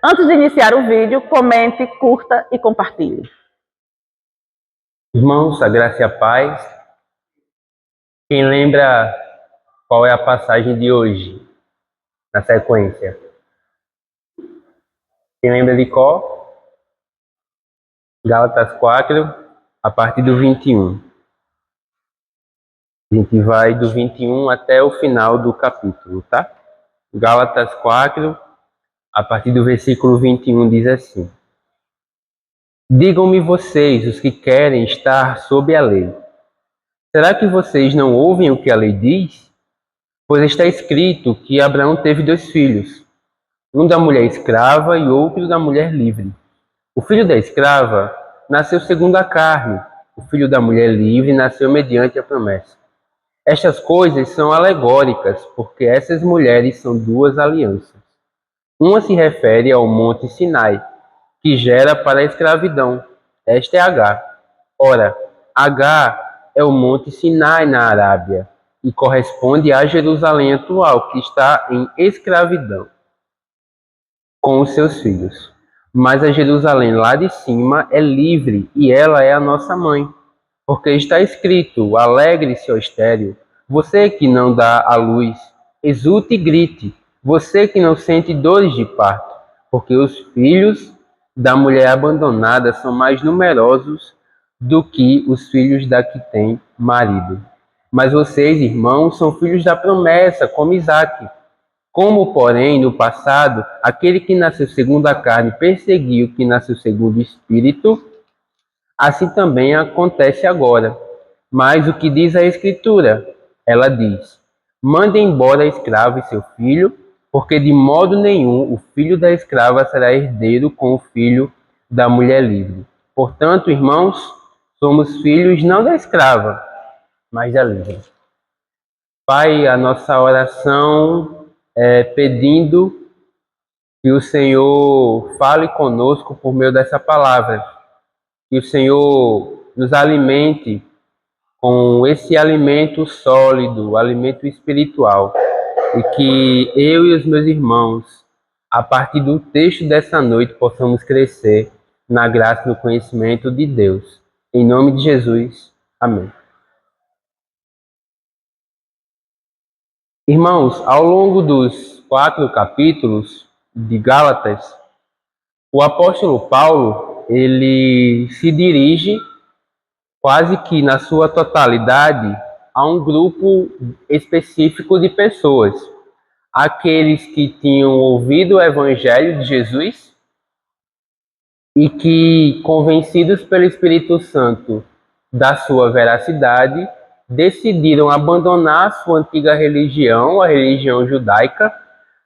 Antes de iniciar o vídeo, comente, curta e compartilhe. Irmãos, a graça e a paz. Quem lembra qual é a passagem de hoje, na sequência? Quem lembra de qual? Gálatas 4, a partir do 21. A gente vai do 21 até o final do capítulo, tá? Gálatas 4, a partir do versículo 21, diz assim: Digam-me vocês, os que querem estar sob a lei. Será que vocês não ouvem o que a lei diz? Pois está escrito que Abraão teve 2 filhos, um da mulher escrava e outro da mulher livre. O filho da escrava nasceu segundo a carne, o filho da mulher livre nasceu mediante a promessa. Estas coisas são alegóricas, porque essas mulheres são 2 alianças. Uma se refere ao monte Sinai, que gera para a escravidão. Esta é Agar. Ora, Agar é o monte Sinai na Arábia e corresponde a Jerusalém atual, que está em escravidão com os seus filhos. Mas a Jerusalém lá de cima é livre e ela é a nossa mãe. Porque está escrito: alegre-se, ó estéril, você que não dá à luz, exulte e grite, você que não sente dores de parto, porque os filhos da mulher abandonada são mais numerosos do que os filhos da que tem marido. Mas vocês, irmãos, são filhos da promessa, como Isaque. Como, porém, no passado, aquele que nasceu segundo a carne perseguiu o que nasceu segundo o Espírito, assim também acontece agora. Mas o que diz a Escritura? Ela diz: mande embora a escrava e seu filho, porque de modo nenhum o filho da escrava será herdeiro com o filho da mulher livre. Portanto, irmãos, somos filhos não da escrava, mas da livre. Pai, a nossa oração é pedindo que o Senhor fale conosco por meio dessa palavra, que o Senhor nos alimente com esse alimento sólido, alimento espiritual, e que eu e os meus irmãos, a partir do texto dessa noite, possamos crescer na graça e no conhecimento de Deus. Em nome de Jesus, amém. Irmãos, ao longo dos 4 capítulos de Gálatas, o apóstolo Paulo, ele se dirige quase que na sua totalidade a um grupo específico de pessoas. Aqueles que tinham ouvido o evangelho de Jesus e que, convencidos pelo Espírito Santo da sua veracidade, decidiram abandonar a sua antiga religião, a religião judaica,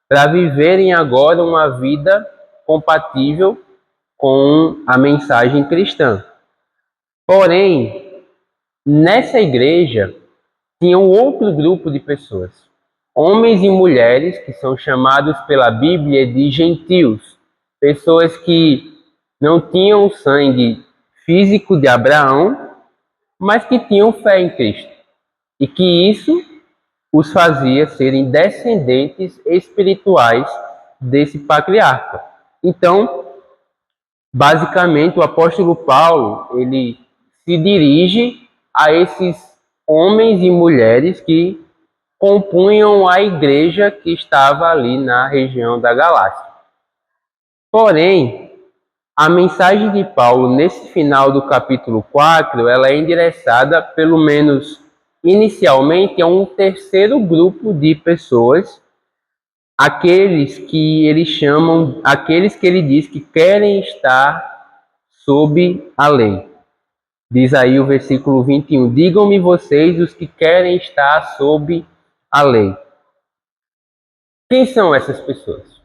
para viverem agora uma vida compatível com a mensagem cristã. Porém, nessa igreja tinha um outro grupo de pessoas, homens e mulheres que são chamados pela Bíblia de gentios, pessoas que não tinham o sangue físico de Abraão, mas que tinham fé em Cristo, e que isso os fazia serem descendentes espirituais desse patriarca. Então, basicamente, o apóstolo Paulo, ele se dirige a esses homens e mulheres que compunham a igreja que estava ali na região da Galácia. Porém, a mensagem de Paulo nesse final do capítulo 4, ela é endereçada, pelo menos inicialmente, a um terceiro grupo de pessoas, aqueles que ele diz que querem estar sob a lei. Diz aí o versículo 21, digam-me vocês os que querem estar sob a lei. Quem são essas pessoas?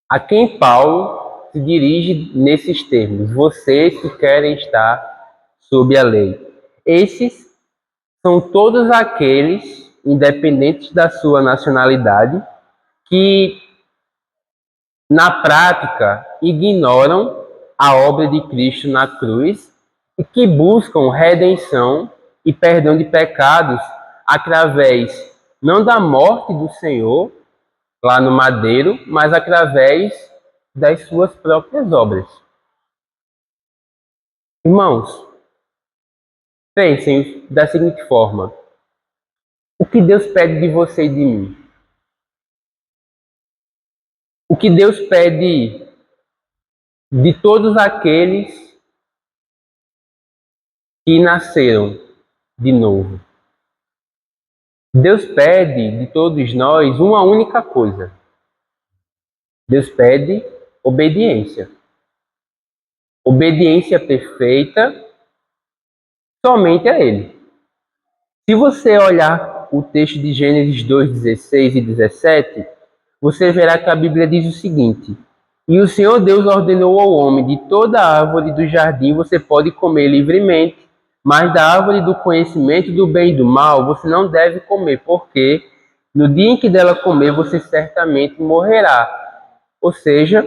A quem Paulo se dirige nesses termos? Vocês que querem estar sob a lei. Esses são todos aqueles, independentes da sua nacionalidade, que na prática ignoram a obra de Cristo na cruz e que buscam redenção e perdão de pecados através não da morte do Senhor, lá no madeiro, mas através das suas próprias obras. Irmãos, pensem da seguinte forma: o que Deus pede de você e de mim? O que Deus pede de todos aqueles que nasceram de novo? Deus pede de todos nós uma única coisa. Deus pede obediência. Obediência perfeita somente a Ele. Se você olhar o texto de Gênesis 2:16 e 17, você verá que a Bíblia diz o seguinte: E o Senhor Deus ordenou ao homem: de toda árvore do jardim você pode comer livremente, mas da árvore do conhecimento do bem e do mal você não deve comer, porque no dia em que dela comer você certamente morrerá. Ou seja,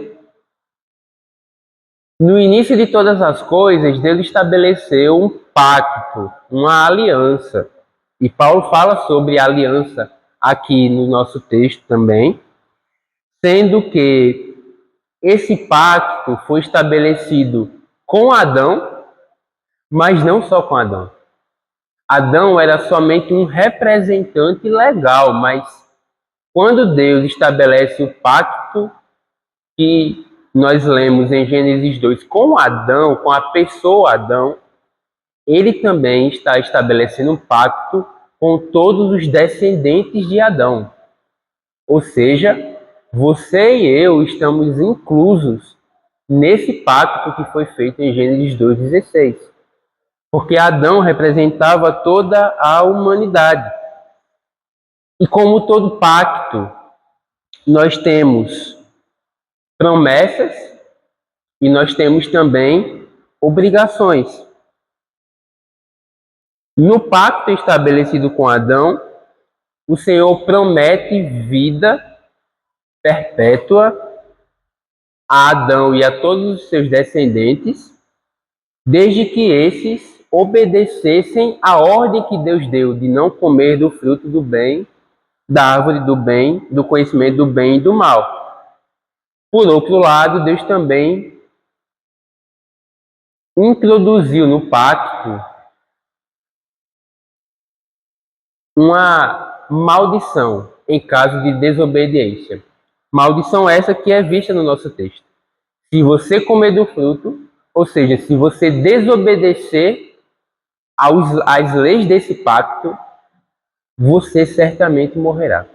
no início de todas as coisas, Deus estabeleceu um pacto, uma aliança. E Paulo fala sobre aliança aqui no nosso texto também, sendo que esse pacto foi estabelecido com Adão, mas não só com Adão. Adão era somente um representante legal, mas quando Deus estabelece o pacto que nós lemos em Gênesis 2 com Adão, com a pessoa Adão, ele também está estabelecendo um pacto com todos os descendentes de Adão. Ou seja, você e eu estamos inclusos nesse pacto que foi feito em Gênesis 2:16. Porque Adão representava toda a humanidade. E como todo pacto, nós temos promessas e nós temos também obrigações. No pacto estabelecido com Adão, o Senhor promete vida perpétua a Adão e a todos os seus descendentes, desde que esses obedecessem a ordem que Deus deu de não comer do fruto do bem, da árvore do bem, do conhecimento do bem e do mal. Por outro lado, Deus também introduziu no pacto uma maldição em caso de desobediência. Maldição essa que é vista no nosso texto. Se você comer do fruto, ou seja, se você desobedecer às leis desse pacto, você certamente morrerá.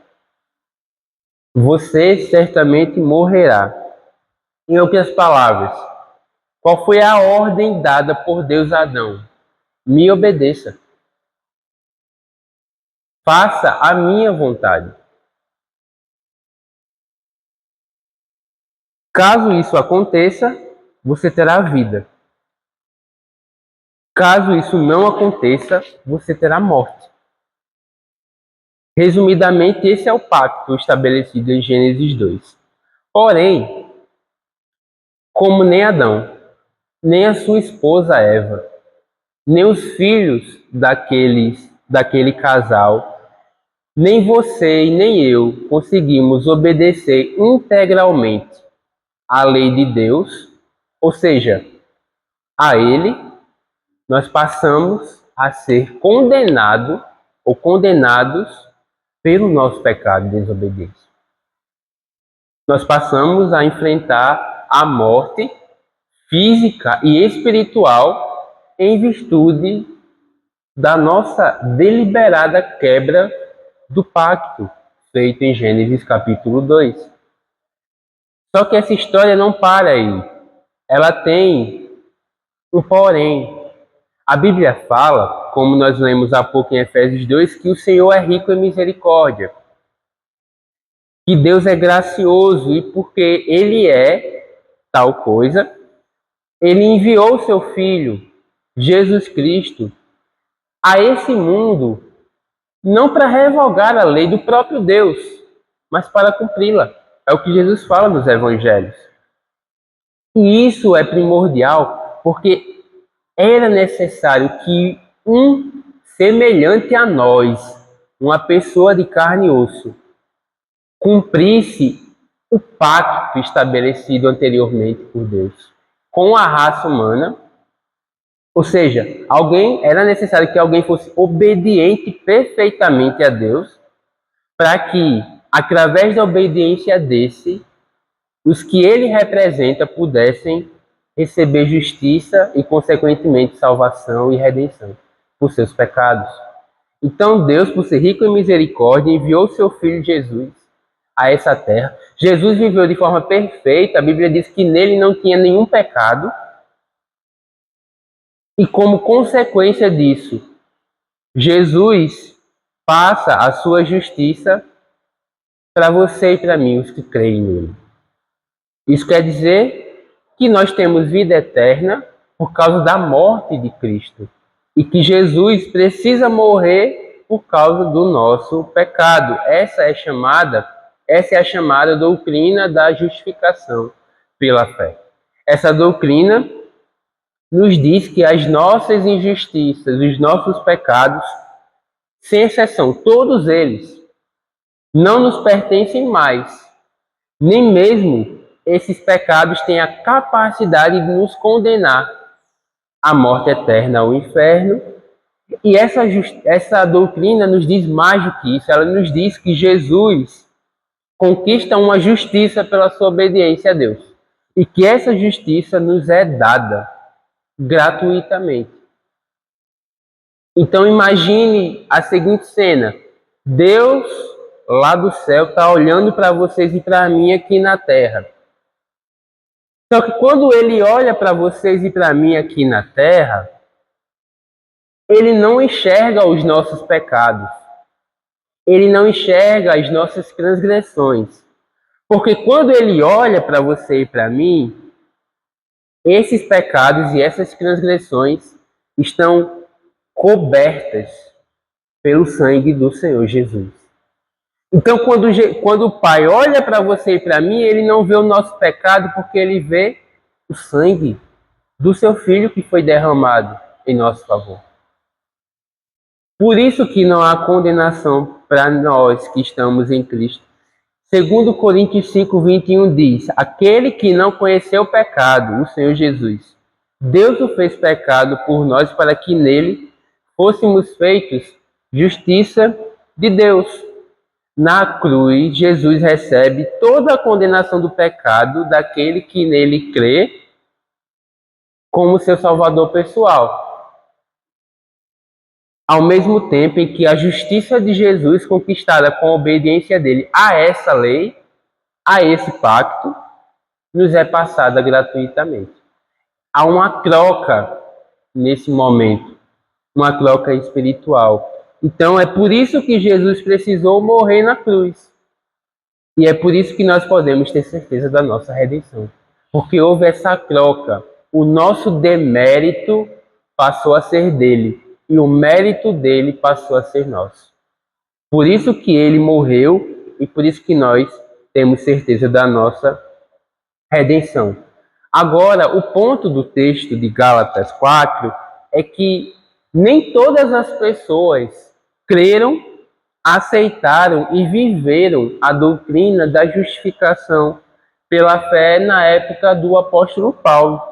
Você certamente morrerá. Em outras palavras, qual foi a ordem dada por Deus a Adão? Me obedeça. Faça a minha vontade. Caso isso aconteça, você terá vida. Caso isso não aconteça, você terá morte. Resumidamente, esse é o pacto estabelecido em Gênesis 2. Porém, como nem Adão, nem a sua esposa Eva, nem os filhos daquele casal, nem você e nem eu conseguimos obedecer integralmente à lei de Deus, ou seja, a Ele, nós passamos a ser condenados ou condenados pelo nosso pecado de desobediência. Nós passamos a enfrentar a morte física e espiritual em virtude da nossa deliberada quebra do pacto feito em Gênesis capítulo 2. Só que essa história não para aí. Ela tem um porém. A Bíblia fala, como nós lemos há pouco em Efésios 2, que o Senhor é rico em misericórdia. Que Deus é gracioso e porque Ele é tal coisa, Ele enviou o seu Filho, Jesus Cristo, a esse mundo, não para revogar a lei do próprio Deus, mas para cumpri-la. É o que Jesus fala nos Evangelhos. E isso é primordial porque era necessário que um semelhante a nós, uma pessoa de carne e osso, cumprisse o pacto estabelecido anteriormente por Deus com a raça humana. Ou seja, era necessário que alguém fosse obediente perfeitamente a Deus, para que, através da obediência desse, os que ele representa pudessem receber justiça e, consequentemente, salvação e redenção por seus pecados. Então Deus, por ser rico em misericórdia, enviou seu Filho Jesus a essa terra. Jesus viveu de forma perfeita, a Bíblia diz que nele não tinha nenhum pecado, e como consequência disso, Jesus passa a sua justiça para você e para mim, os que creem nele. Isso quer dizer que nós temos vida eterna por causa da morte de Cristo e que Jesus precisa morrer por causa do nosso pecado. Essa é a chamada doutrina da justificação pela fé. Essa doutrina nos diz que as nossas injustiças, os nossos pecados, sem exceção, todos eles, não nos pertencem mais. Nem mesmo esses pecados têm a capacidade de nos condenar à morte eterna, ao inferno. E essa doutrina nos diz mais do que isso. Ela nos diz que Jesus conquista uma justiça pela sua obediência a Deus. E que essa justiça nos é dada gratuitamente. Então imagine a seguinte cena. Deus lá do céu está olhando para vocês e para mim aqui na terra. Só que quando ele olha para vocês e para mim aqui na terra, ele não enxerga os nossos pecados. Ele não enxerga as nossas transgressões. Porque quando ele olha para você e para mim, esses pecados e essas transgressões estão cobertas pelo sangue do Senhor Jesus. Então, quando o Pai olha para você e para mim, ele não vê o nosso pecado, porque ele vê o sangue do seu Filho que foi derramado em nosso favor. Por isso que não há condenação para nós que estamos em Cristo. Segundo Coríntios 5:21 diz: aquele que não conheceu o pecado, o Senhor Jesus, Deus o fez pecado por nós para que nele fôssemos feitos justiça de Deus. Na cruz, Jesus recebe toda a condenação do pecado daquele que nele crê como seu salvador pessoal. Ao mesmo tempo em que a justiça de Jesus, conquistada com a obediência dele a essa lei, a esse pacto, nos é passada gratuitamente. Há uma troca nesse momento, uma troca espiritual. Então é por isso que Jesus precisou morrer na cruz. E é por isso que nós podemos ter certeza da nossa redenção. Porque houve essa troca. O nosso demérito passou a ser dele. E o mérito dele passou a ser nosso. Por isso que ele morreu e por isso que nós temos certeza da nossa redenção. Agora, o ponto do texto de Gálatas 4 é que nem todas as pessoas creram, aceitaram e viveram a doutrina da justificação pela fé na época do apóstolo Paulo.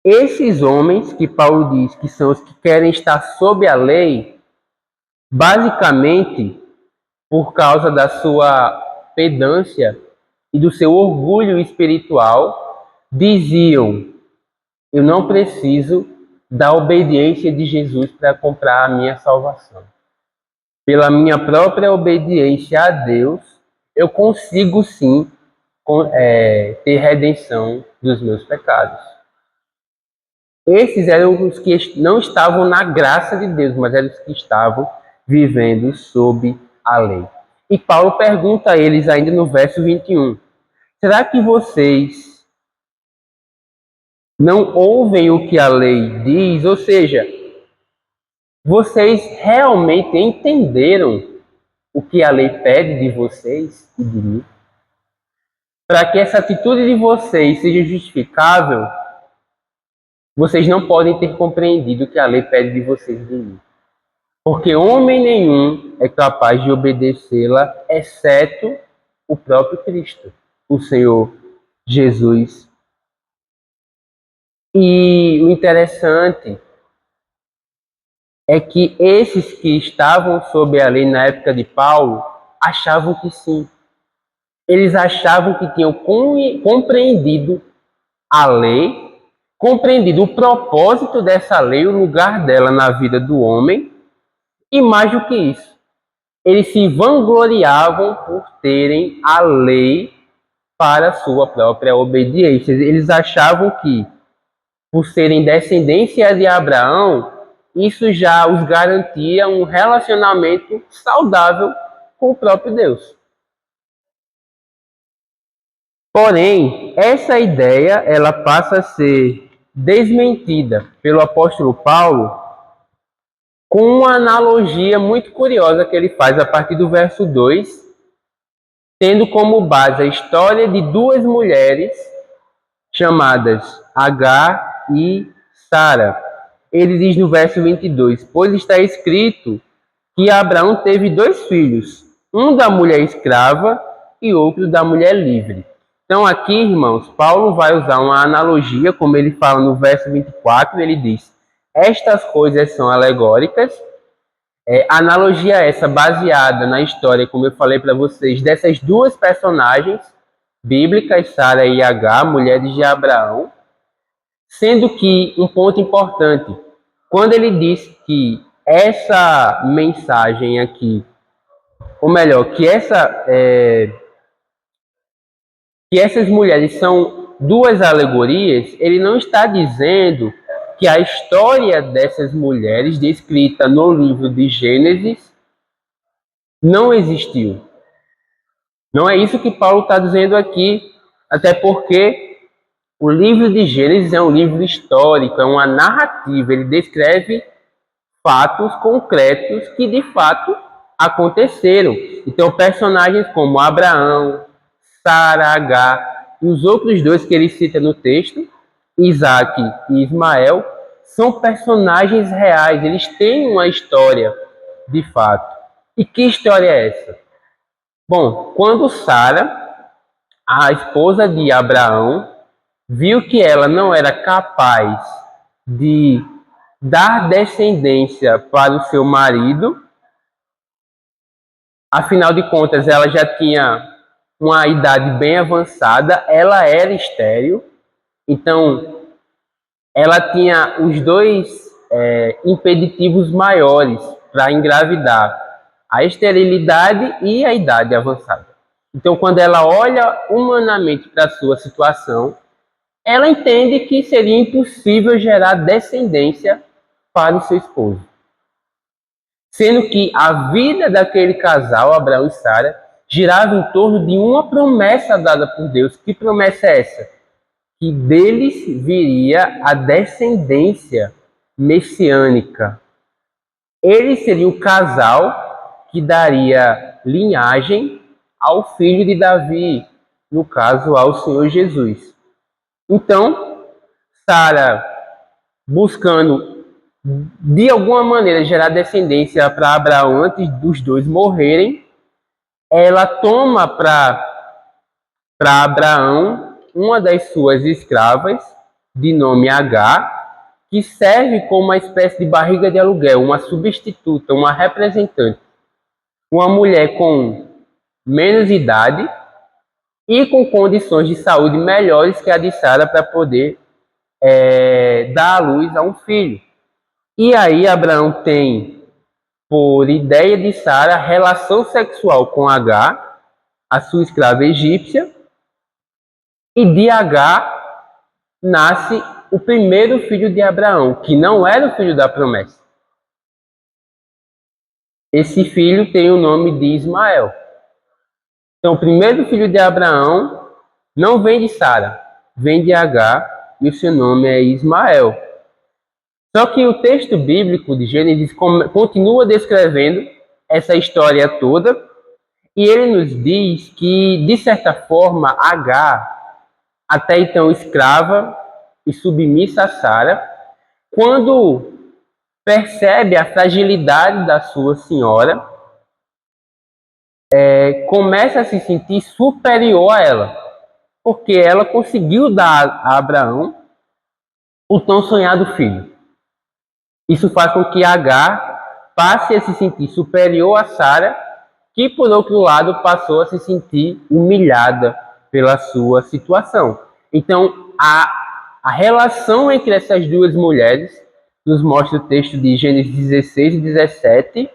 Esses homens que Paulo diz que são os que querem estar sob a lei, basicamente, por causa da sua pedância e do seu orgulho espiritual, diziam: eu não preciso da obediência de Jesus para comprar a minha salvação. Pela minha própria obediência a Deus, eu consigo sim ter redenção dos meus pecados. Esses eram os que não estavam na graça de Deus, mas eram os que estavam vivendo sob a lei. E Paulo pergunta a eles ainda no verso 21, será que vocês não ouvem o que a lei diz? Ou seja, vocês realmente entenderam o que a lei pede de vocês e de mim? Para que essa atitude de vocês seja justificável, vocês não podem ter compreendido o que a lei pede de vocês e de mim. porque homem nenhum é capaz de obedecê-la, exceto o próprio Cristo, o Senhor Jesus. E o interessante é que esses que estavam sob a lei na época de Paulo achavam que sim. Eles achavam que tinham compreendido a lei, compreendido o propósito dessa lei, o lugar dela na vida do homem, e mais do que isso, eles se vangloriavam por terem a lei para sua própria obediência. Eles achavam que, por serem descendência de Abraão, isso já os garantia um relacionamento saudável com o próprio Deus. Porém, essa ideia ela passa a ser desmentida pelo apóstolo Paulo com uma analogia muito curiosa que ele faz a partir do verso 2, tendo como base a história de duas mulheres chamadas Agar e Sara. Ele diz no verso 22, pois está escrito que Abraão teve dois filhos, um da mulher escrava e outro da mulher livre. Então aqui, irmãos, Paulo vai usar uma analogia, como ele fala no verso 24, ele diz, estas coisas são alegóricas. Analogia essa baseada na história, como eu falei para vocês, dessas duas personagens bíblicas, Sara e Agar, mulheres de Abraão, sendo que um ponto importante, quando ele diz que essa mensagem aqui, ou melhor, que essas mulheres são duas alegorias, ele não está dizendo que a história dessas mulheres descrita no livro de Gênesis não existiu. Não é isso que Paulo está dizendo aqui, até porque o livro de Gênesis é um livro histórico, é uma narrativa, ele descreve fatos concretos que de fato aconteceram. Então, personagens como Abraão, Sara, Agar e os outros dois que ele cita no texto, Isaac e Ismael, são personagens reais, eles têm uma história de fato. E que história é essa? Bom, quando Sara, a esposa de Abraão, viu que ela não era capaz de dar descendência para o seu marido, afinal de contas ela já tinha uma idade bem avançada, ela era estéril, então ela tinha os dois impeditivos maiores para engravidar, a esterilidade e a idade avançada. Então, quando ela olha humanamente para a sua situação, ela entende que seria impossível gerar descendência para o seu esposo. Sendo que a vida daquele casal, Abraão e Sara, girava em torno de uma promessa dada por Deus. Que promessa é essa? Que deles viria a descendência messiânica. Ele seria o casal que daria linhagem ao filho de Davi, no caso, ao Senhor Jesus. Então, Sara, buscando de alguma maneira gerar descendência para Abraão antes dos dois morrerem, ela toma para Abraão uma das suas escravas, de nome Agar, que serve como uma espécie de barriga de aluguel, uma substituta, uma representante. Uma mulher com menos idade e com condições de saúde melhores que a de Sara para poder dar à luz a um filho. E aí Abraão tem, por ideia de Sara, relação sexual com Agar, a sua escrava egípcia, e de Agar nasce o primeiro filho de Abraão, que não era o filho da promessa. Esse filho tem o nome de Ismael. Então, o primeiro filho de Abraão não vem de Sara, vem de Agar, e o seu nome é Ismael. Só que o texto bíblico de Gênesis continua descrevendo essa história toda, e ele nos diz que, de certa forma, Agar, até então escrava e submissa a Sara, quando percebe a fragilidade da sua senhora, começa a se sentir superior a ela, porque ela conseguiu dar a Abraão o tão sonhado filho. Isso faz com que Agar passe a se sentir superior a Sara, que, por outro lado, passou a se sentir humilhada pela sua situação. Então, a relação entre essas duas mulheres, nos mostra o texto de Gênesis 16 e 17,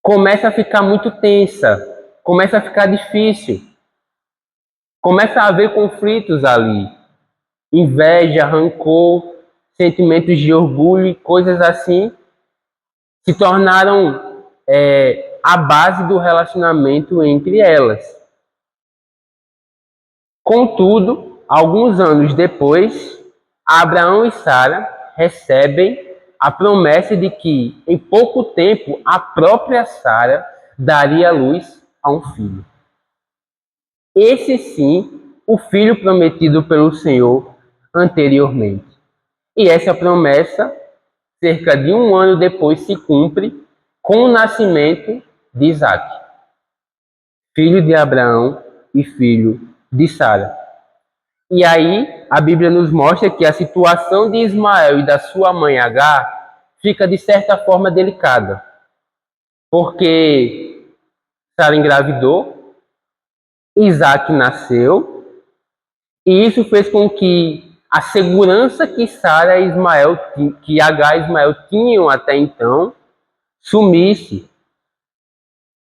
começa a ficar muito tensa, começa a ficar difícil, começa a haver conflitos ali. Inveja, rancor, sentimentos de orgulho e coisas assim se tornaram a base do relacionamento entre elas. Contudo, alguns anos depois, Abraão e Sara recebem a promessa de que, em pouco tempo, a própria Sara daria luz a um filho. Esse sim, o filho prometido pelo Senhor anteriormente. E essa promessa, cerca de um ano depois, se cumpre com o nascimento de Isaque, filho de Abraão e filho de Sara. E aí, a Bíblia nos mostra que a situação de Ismael e da sua mãe Agar fica, de certa forma, delicada. Porque Sara engravidou, Isaque nasceu, e isso fez com que a segurança que Sara e Ismael, que Agar e Ismael tinham até então, sumisse.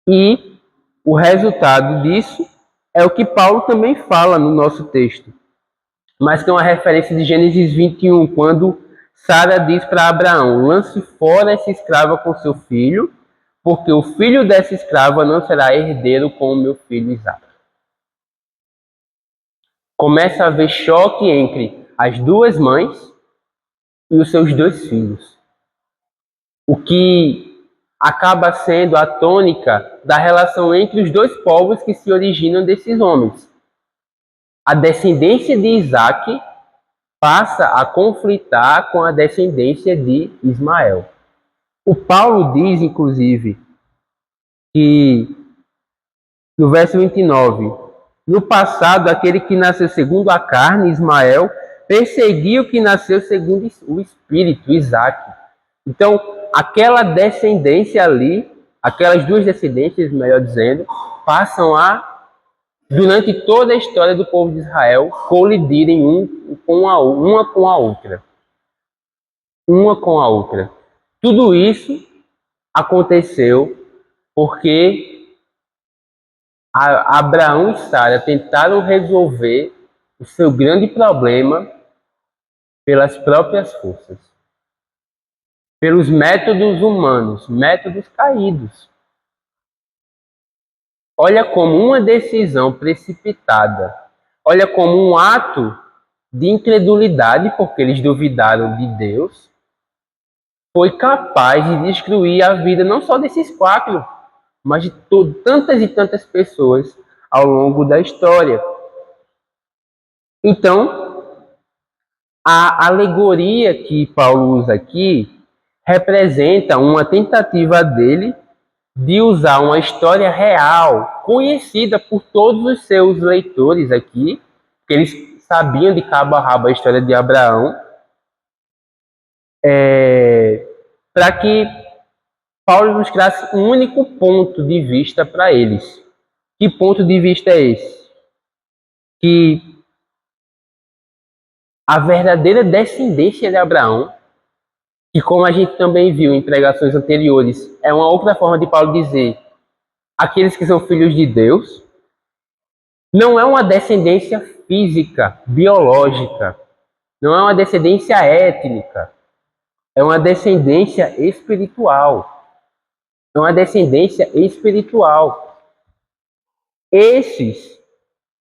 E o resultado disso é o que Paulo também fala no nosso texto. Mas tem uma referência de Gênesis 21, quando Sara diz para Abraão: lance fora essa escrava com seu filho, porque o filho dessa escrava não será herdeiro com o meu filho Isaque. Começa a haver choque entre as duas mães e os seus dois filhos, o que acaba sendo a tônica da relação entre os dois povos que se originam desses homens. A descendência de Isaque passa a conflitar com a descendência de Ismael. O Paulo diz, inclusive, que no verso 29, no passado, aquele que nasceu segundo a carne, Ismael, perseguiu o que nasceu segundo o Espírito, Isaque. Então, aquela descendência ali, aquelas duas descendências, melhor dizendo, passam a, durante toda a história do povo de Israel, colidirem uma com a outra. Uma com a outra. Tudo isso aconteceu porque Abraão e Sara tentaram resolver o seu grande problema pelas próprias forças, pelos métodos humanos, métodos caídos. Olha como uma decisão precipitada, olha como um ato de incredulidade, porque eles duvidaram de Deus, foi capaz de destruir a vida não só desses quatro, mas de tantas e tantas pessoas ao longo da história. Então, a alegoria que Paulo usa aqui representa uma tentativa dele de usar uma história real, conhecida por todos os seus leitores aqui, que eles sabiam de cabo a rabo a história de Abraão, para que Paulo nos traz um único ponto de vista para eles. Que ponto de vista é esse? Que a verdadeira descendência de Abraão, que, como a gente também viu em pregações anteriores, é uma outra forma de Paulo dizer aqueles que são filhos de Deus, não é uma descendência física, biológica, não é uma descendência étnica, é uma descendência espiritual. É uma descendência espiritual. Esses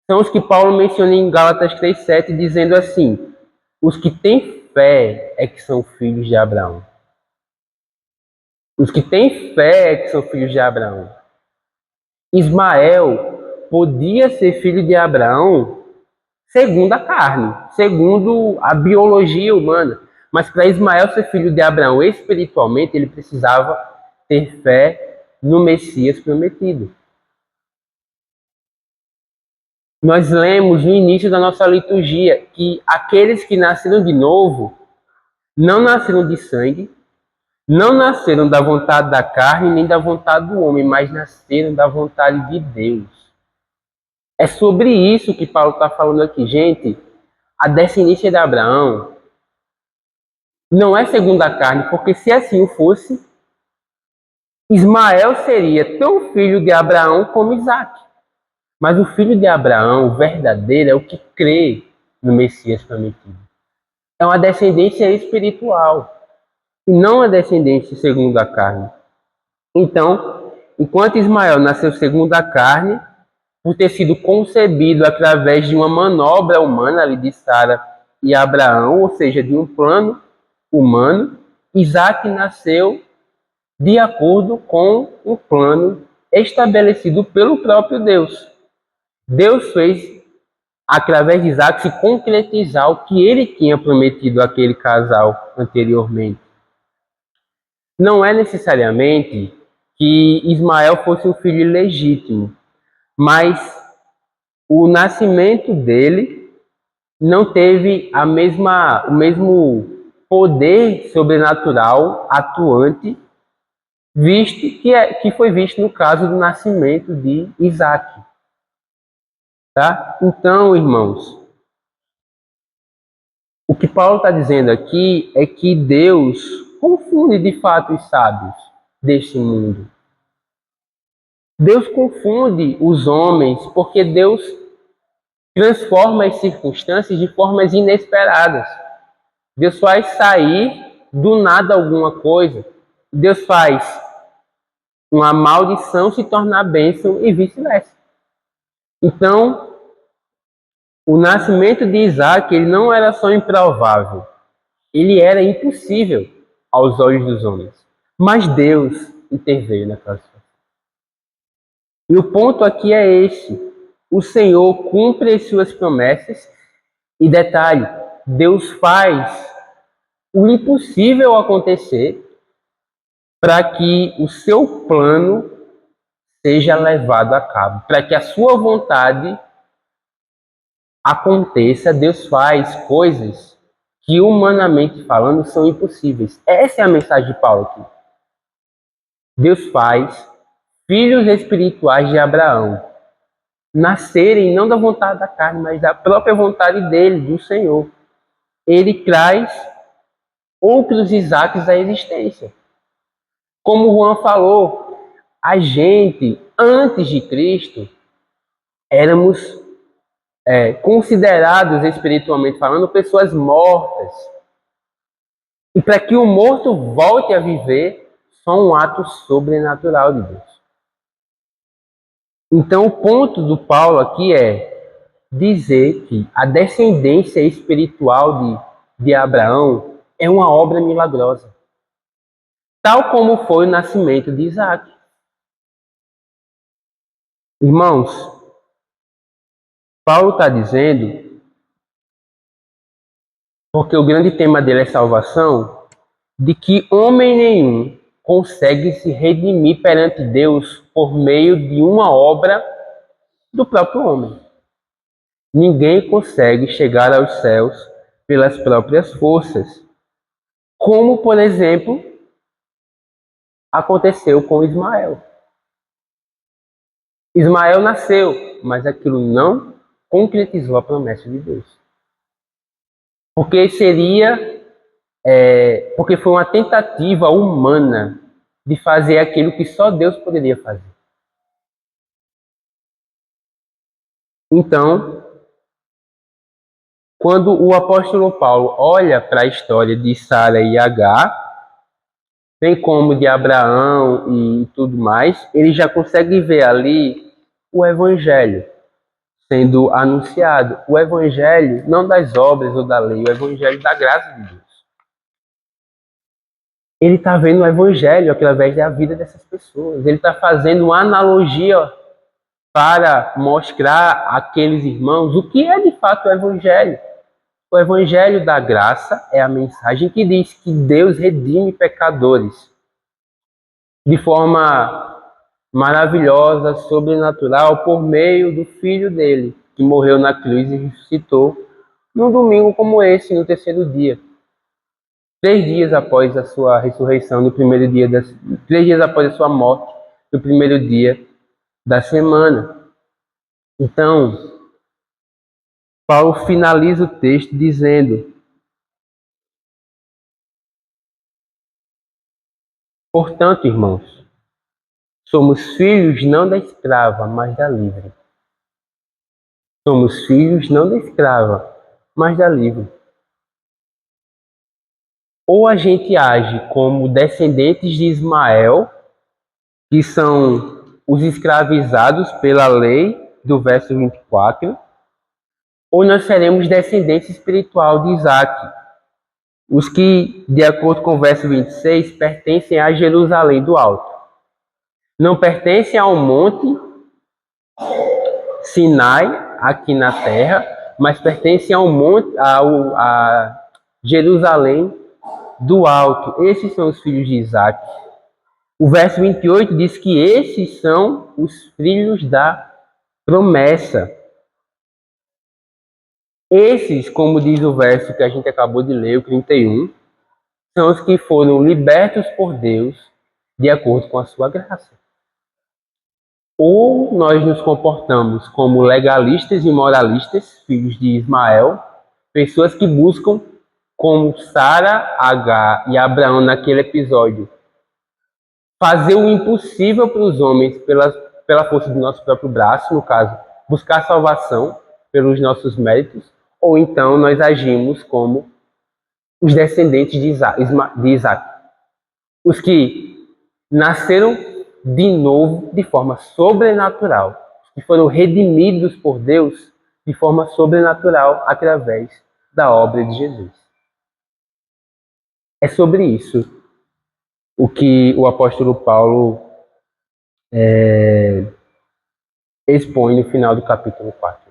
são os que Paulo menciona em Gálatas 3,7, dizendo assim: os que têm fé é que são filhos de Abraão. Os que têm fé é que são filhos de Abraão. Ismael podia ser filho de Abraão segundo a carne, segundo a biologia humana. Mas para Ismael ser filho de Abraão espiritualmente, ele precisava ter fé no Messias prometido. Nós lemos no início da nossa liturgia que aqueles que nasceram de novo não nasceram de sangue, não nasceram da vontade da carne nem da vontade do homem, mas nasceram da vontade de Deus. É sobre isso que Paulo está falando aqui. Gente, a descendência de Abraão não é segundo a carne, porque se assim o fosse, Ismael seria tão filho de Abraão como Isaac. Mas o filho de Abraão, o verdadeiro, é o que crê no Messias prometido. É uma descendência espiritual, e não a descendência segundo a carne. Então, enquanto Ismael nasceu segundo a carne, por ter sido concebido através de uma manobra humana ali de Sara e Abraão, ou seja, de um plano humano, Isaac nasceu de acordo com um plano estabelecido pelo próprio Deus. Deus fez, através de Isaac, se concretizar o que ele tinha prometido àquele casal anteriormente. Não é necessariamente que Ismael fosse um filho ilegítimo, mas o nascimento dele não teve o mesmo poder sobrenatural atuante que foi visto no caso do nascimento de Isaac. Tá? Então, irmãos, o que Paulo está dizendo aqui é que Deus confunde de fato os sábios deste mundo. Deus confunde os homens porque Deus transforma as circunstâncias de formas inesperadas. Deus faz sair do nada alguma coisa. Deus faz uma maldição se tornar bênção e vice-versa. Então, o nascimento de Isaac ele não era só improvável, ele era impossível aos olhos dos homens. Mas Deus interveio naquela situação. E o ponto aqui é esse. O Senhor cumpre as suas promessas e, detalhe, Deus faz o impossível acontecer para que o seu plano seja levado a cabo, para que a sua vontade aconteça. Deus faz coisas que, humanamente falando, são impossíveis. Essa é a mensagem de Paulo aqui. Deus faz filhos espirituais de Abraão nascerem não da vontade da carne, mas da própria vontade dele, do Senhor. Ele traz outros Isaques à existência. Como Juan falou, a gente, antes de Cristo, éramos considerados, espiritualmente falando, pessoas mortas. E para que o morto volte a viver, só um ato sobrenatural de Deus. Então, o ponto do Paulo aqui é dizer que a descendência espiritual de Abraão é uma obra milagrosa, tal como foi o nascimento de Isaac. Irmãos, Paulo está dizendo, porque o grande tema dele é salvação, de que homem nenhum consegue se redimir perante Deus por meio de uma obra do próprio homem. Ninguém consegue chegar aos céus pelas próprias forças, como, por exemplo, aconteceu com Ismael. Ismael nasceu, mas aquilo não concretizou a promessa de Deus. Porque porque foi uma tentativa humana de fazer aquilo que só Deus poderia fazer. Então, quando o apóstolo Paulo olha para a história de Sara e Agar, bem como de Abraão e tudo mais, ele já consegue ver ali o evangelho sendo anunciado. O evangelho não das obras ou da lei, o evangelho da graça de Deus. Ele está vendo o evangelho através da vida dessas pessoas. Ele está fazendo uma analogia para mostrar àqueles irmãos o que é de fato o evangelho. O Evangelho da Graça é a mensagem que diz que Deus redime pecadores de forma maravilhosa, sobrenatural, por meio do Filho dele, que morreu na cruz e ressuscitou num domingo como esse, no terceiro dia. 3 dias após a sua ressurreição, no primeiro dia 3 dias após a sua morte, no primeiro dia da semana. Então, Paulo finaliza o texto dizendo: portanto, irmãos, somos filhos não da escrava, mas da livre. Somos filhos não da escrava, mas da livre. Ou a gente age como descendentes de Ismael, que são os escravizados pela lei do verso 24, ou nós seremos descendentes espiritual de Isaac, os que, de acordo com o verso 26, pertencem a Jerusalém do Alto. Não pertencem ao monte Sinai, aqui na terra, mas pertencem ao monte, a Jerusalém do Alto. Esses são os filhos de Isaac. O verso 28 diz que esses são os filhos da promessa. Esses, como diz o verso que a gente acabou de ler, o 31, são os que foram libertos por Deus de acordo com a sua graça. Ou nós nos comportamos como legalistas e moralistas, filhos de Ismael, pessoas que buscam, como Sara, Agar e Abraão naquele episódio, fazer o impossível para os homens pela força do nosso próprio braço, no caso, buscar salvação pelos nossos méritos, ou então nós agimos como os descendentes de Isaac, os que nasceram de novo de forma sobrenatural, que foram redimidos por Deus de forma sobrenatural através da obra de Jesus. É sobre isso o que o apóstolo Paulo expõe no final do capítulo 4.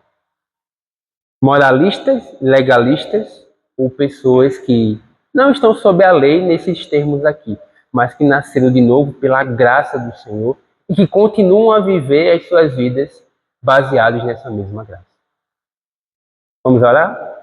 Moralistas, legalistas ou pessoas que não estão sob a lei nesses termos aqui, mas que nasceram de novo pela graça do Senhor e que continuam a viver as suas vidas baseadas nessa mesma graça. Vamos orar?